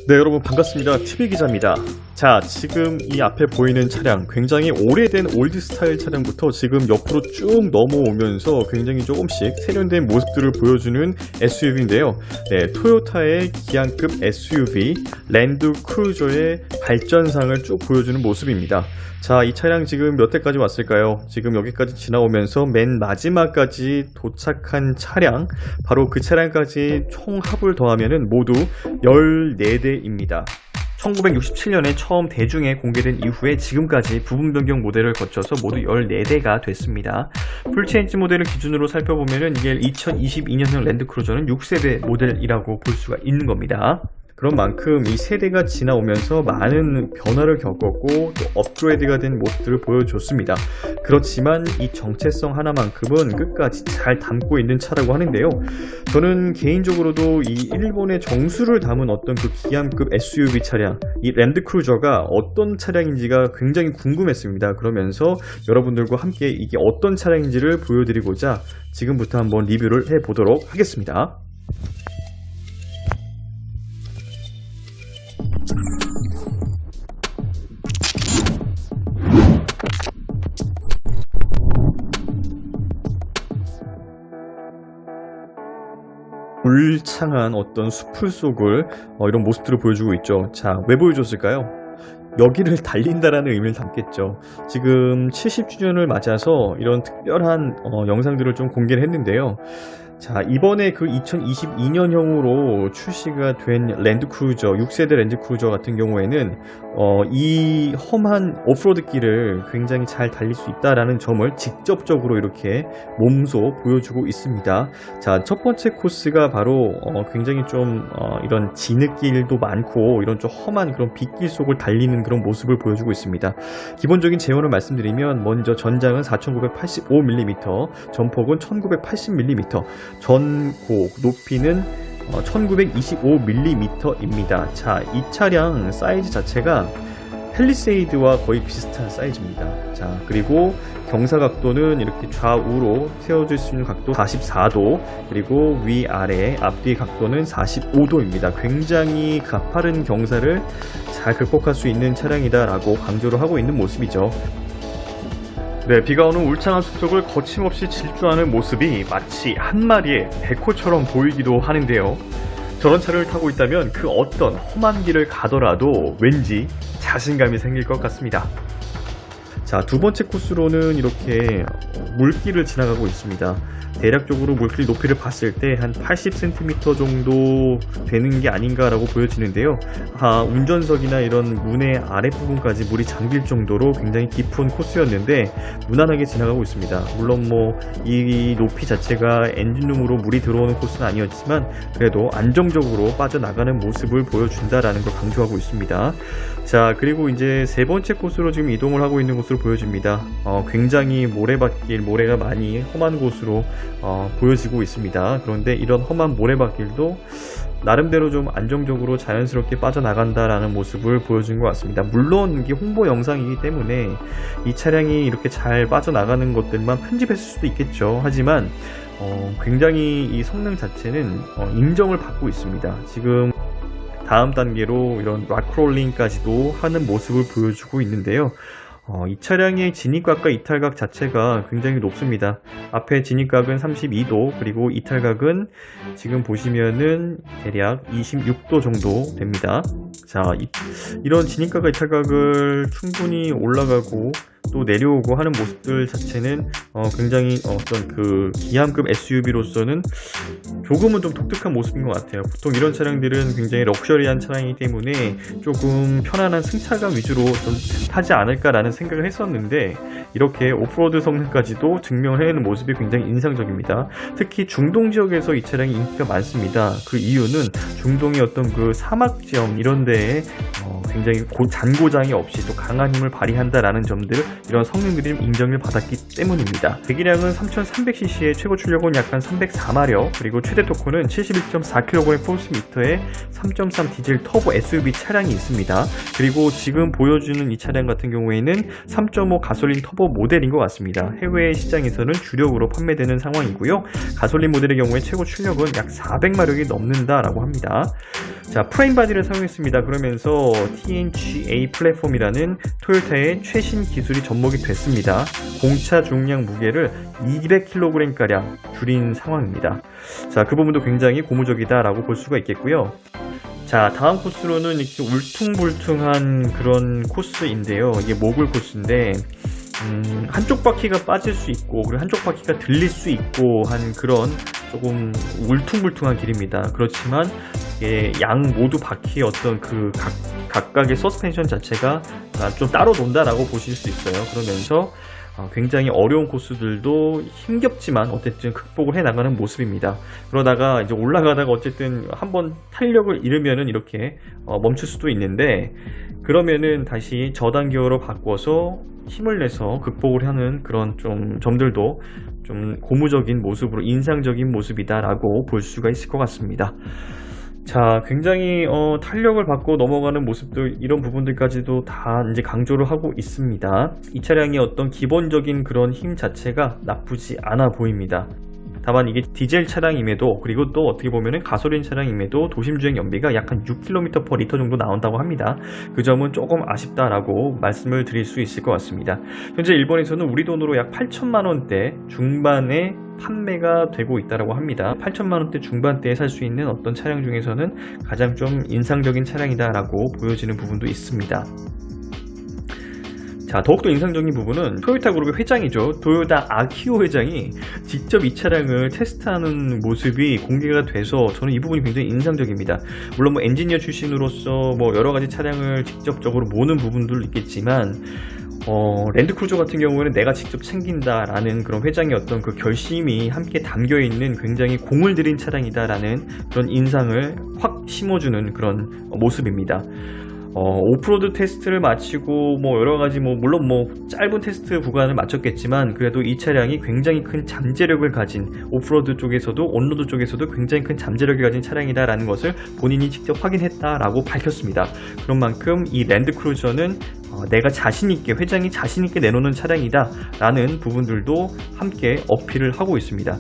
네, 여러분 반갑습니다. TV기자입니다. 자, 지금 이 앞에 보이는 차량 굉장히 오래된 올드 스타일 차량부터 지금 옆으로 쭉 넘어오면서 굉장히 조금씩 세련된 모습들을 보여주는 SUV인데요. 네, 토요타의 기안급 SUV 랜드 크루저의 발전상을 쭉 보여주는 모습입니다. 자, 이 차량 지금 몇 대까지 왔을까요? 지금 여기까지 지나오면서 맨 마지막까지 도착한 차량, 바로 그 차량까지 총 합을 더하면은 모두 14대입니다. 1967년에 처음 대중에 공개된 이후에 지금까지 부분 변경 모델을 거쳐서 모두 14대가 됐습니다. 풀체인지 모델을 기준으로 살펴보면은 이게 2022년형 랜드크루저는 6세대 모델이라고 볼 수가 있는 겁니다. 그런 만큼 이 세대가 지나오면서 많은 변화를 겪었고 또 업그레이드가 된 모습들을 보여줬습니다. 그렇지만 이 정체성 하나만큼은 끝까지 잘 담고 있는 차라고 하는데요. 저는 개인적으로도 이 일본의 정수를 담은 어떤 그 기암급 SUV 차량, 이 랜드크루저가 어떤 차량인지가 굉장히 궁금했습니다. 그러면서 여러분들과 함께 이게 어떤 차량인지를 보여드리고자 지금부터 한번 리뷰를 해보도록 하겠습니다. 울창한 어떤 숲풀 속을 이런 모습들을 보여주고 있죠. 자, 왜 보여줬을까요? 여기를 달린다라는 의미를 담겠죠. 지금 70주년을 맞아서 이런 특별한 영상들을 좀 공개를 했는데요. 자, 이번에 그 2022년형으로 출시가 된 랜드크루저, 6세대 랜드크루저 같은 경우에는 이 험한 오프로드 길을 굉장히 잘 달릴 수 있다라는 점을 직접적으로 이렇게 몸소 보여주고 있습니다. 자, 첫 번째 코스가 바로 굉장히 좀 이런 진흙길도 많고 이런 좀 험한 그런 빗길 속을 달리는 그런 모습을 보여주고 있습니다. 기본적인 제원을 말씀드리면 먼저 전장은 4985mm, 전폭은 1980mm, 전고 높이는 1925mm입니다. 자, 이 차량 사이즈 자체가 팰리세이드와 거의 비슷한 사이즈입니다. 자, 그리고 경사 각도는 이렇게 좌우로 세워질 수 있는 각도 44도, 그리고 위아래 앞뒤 각도는 45도입니다. 굉장히 가파른 경사를 잘 극복할 수 있는 차량이다 라고 강조를 하고 있는 모습이죠. 네, 비가 오는 울창한 숲속을 거침없이 질주하는 모습이 마치 한 마리의 백호처럼 보이기도 하는데요. 저런 차를 타고 있다면 그 어떤 험한 길을 가더라도 왠지 자신감이 생길 것 같습니다. 자, 두 번째 코스로는 이렇게 물길을 지나가고 있습니다. 대략적으로 물길 높이를 봤을 때 한 80cm 정도 되는 게 아닌가라고 보여지는데요. 운전석이나 이런 문의 아랫부분까지 물이 잠길 정도로 굉장히 깊은 코스였는데 무난하게 지나가고 있습니다. 물론 이 높이 자체가 엔진룸으로 물이 들어오는 코스는 아니었지만 그래도 안정적으로 빠져나가는 모습을 보여준다라는 걸 강조하고 있습니다. 자, 그리고 이제 세 번째 코스로 지금 이동을 하고 있는 곳으로 보여집니다. 굉장히 모래밭길, 모래가 많이 험한 곳으로 보여지고 있습니다. 그런데 이런 험한 모래밭길도 나름대로 좀 안정적으로 자연스럽게 빠져나간다라는 모습을 보여준 것 같습니다. 물론 이게 홍보 영상이기 때문에 이 차량이 이렇게 잘 빠져나가는 것들만 편집했을 수도 있겠죠. 하지만 굉장히 이 성능 자체는 인정을 받고 있습니다. 지금 다음 단계로 이런 락크롤링까지도 하는 모습을 보여주고 있는데요. 이 차량의 진입각과 이탈각 자체가 굉장히 높습니다. 앞에 진입각은 32도, 그리고 이탈각은 지금 보시면은 대략 26도 정도 됩니다. 자, 이런 진입각과 이탈각을 충분히 올라가고 또 내려오고 하는 모습들 자체는 굉장히 어떤 그 기암급 SUV로서는 조금은 좀 독특한 모습인 것 같아요. 보통 이런 차량들은 굉장히 럭셔리한 차량이기 때문에 조금 편안한 승차감 위주로 좀 타지 않을까라는 생각을 했었는데 이렇게 오프로드 성능까지도 증명을 해내는 모습이 굉장히 인상적입니다. 특히 중동 지역에서 이 차량이 인기가 많습니다. 그 이유는 중동의 어떤 그 사막 지역 이런 데에 굉장히 잔고장이 없이 또 강한 힘을 발휘한다라는 점들을 이런 성능들이 좀 인정을 받았기 때문입니다. 배기량은 3300cc의 최고 출력은 약간 304마력, 그리고 최대 토크는 71.4kg 포스미터의 3.3 디젤 터보 SUV 차량이 있습니다. 그리고 지금 보여주는 이 차량 같은 경우에는 3.5 가솔린 터보 모델인 것 같습니다. 해외 시장에서는 주력으로 판매되는 상황이고요. 가솔린 모델의 경우에 최고 출력은 약 400마력이 넘는다라고 합니다. 자, 프레임 바디를 사용했습니다. 그러면서 TNGA 플랫폼이라는 토요타의 최신 기술이 접목이 됐습니다. 공차 중량 무게를 200kg가량 줄인 상황입니다. 자, 그 부분도 굉장히 고무적이다라고 볼 수가 있겠고요. 자, 다음 코스로는 이렇게 울퉁불퉁한 그런 코스인데요. 이게 모글 코스인데 한쪽 바퀴가 빠질 수 있고 그리고 한쪽 바퀴가 들릴 수 있고 한 그런 조금 울퉁불퉁한 길입니다. 그렇지만 양 모두 바퀴의 어떤 그 각각의 서스펜션 자체가 좀 따로 논다라고 보실 수 있어요. 그러면서 굉장히 어려운 코스들도 힘겹지만 어쨌든 극복을 해 나가는 모습입니다. 그러다가 이제 올라가다가 어쨌든 한번 탄력을 잃으면은 이렇게 멈출 수도 있는데, 그러면은 다시 저단기어로 바꿔서 힘을 내서 극복을 하는 그런 좀 점들도 좀 고무적인 모습으로 인상적인 모습이다라고 볼 수가 있을 것 같습니다. 자, 굉장히 탄력을 받고 넘어가는 모습들, 이런 부분들까지도 다 이제 강조를 하고 있습니다. 이 차량의 어떤 기본적인 그런 힘 자체가 나쁘지 않아 보입니다. 다만 이게 디젤 차량임에도, 그리고 또 어떻게 보면은 가솔린 차량임에도 도심주행 연비가 약 한 6km/L 정도 나온다고 합니다. 그 점은 조금 아쉽다라고 말씀을 드릴 수 있을 것 같습니다. 현재 일본에서는 우리 돈으로 약 8천만원대 중반에 판매가 되고 있다고 합니다. 8천만원대 중반대에 살 수 있는 어떤 차량 중에서는 가장 좀 인상적인 차량이다라고 보여지는 부분도 있습니다. 자, 더욱더 인상적인 부분은 토요타 그룹의 회장이죠. 토요타 아키오 회장이 직접 이 차량을 테스트하는 모습이 공개가 돼서 저는 이 부분이 굉장히 인상적입니다. 물론 뭐 엔지니어 출신으로서 뭐 여러 가지 차량을 직접적으로 모는 부분들도 있겠지만, 랜드크루저 같은 경우에는 내가 직접 챙긴다라는 그런 회장의 어떤 그 결심이 함께 담겨있는 굉장히 공을 들인 차량이다라는 그런 인상을 확 심어주는 그런 모습입니다. 오프로드 테스트를 마치고 뭐 여러가지 물론 짧은 테스트 구간을 마쳤겠지만, 그래도 이 차량이 굉장히 큰 잠재력을 가진, 오프로드 쪽에서도 온로드 쪽에서도 굉장히 큰 잠재력을 가진 차량이다라는 것을 본인이 직접 확인했다라고 밝혔습니다. 그런 만큼 이 랜드크루저는 내가 자신있게, 회장이 자신있게 내놓는 차량이다 라는 부분들도 함께 어필을 하고 있습니다.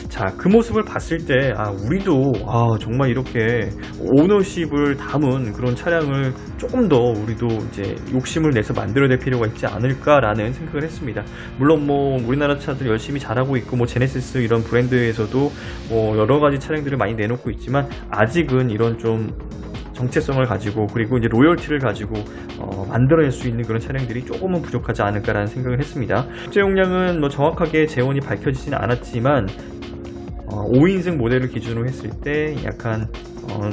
자, 그 모습을 봤을 때 우리도 정말 이렇게 오너십을 담은 그런 차량을 조금 더 우리도 이제 욕심을 내서 만들어낼 필요가 있지 않을까라는 생각을 했습니다. 물론 우리나라 차들 열심히 잘하고 있고 제네시스 이런 브랜드에서도 여러 가지 차량들을 많이 내놓고 있지만, 아직은 이런 좀 정체성을 가지고, 그리고 이제 로열티를 가지고 만들어낼 수 있는 그런 차량들이 조금은 부족하지 않을까라는 생각을 했습니다. 국제 용량은 정확하게 재원이 밝혀지지는 않았지만 5인승 모델을 기준으로 했을 때 약간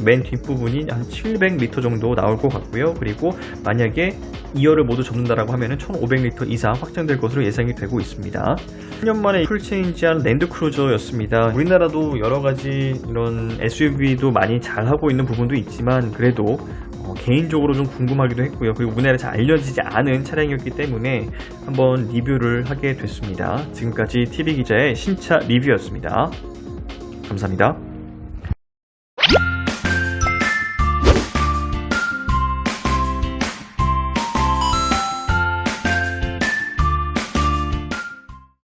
맨 뒷부분이 한 700L 정도 나올 것 같고요. 그리고 만약에 2열을 모두 접는다라고 하면은 1500L 이상 확장될 것으로 예상이 되고 있습니다. 10년 만에 풀체인지한 랜드크루저였습니다. 우리나라도 여러가지 이런 SUV도 많이 잘하고 있는 부분도 있지만, 그래도 개인적으로 좀 궁금하기도 했고요. 그리고 우리나라에 잘 알려지지 않은 차량이었기 때문에 한번 리뷰를 하게 됐습니다. 지금까지 TV기자의 신차 리뷰였습니다. 감사합니다.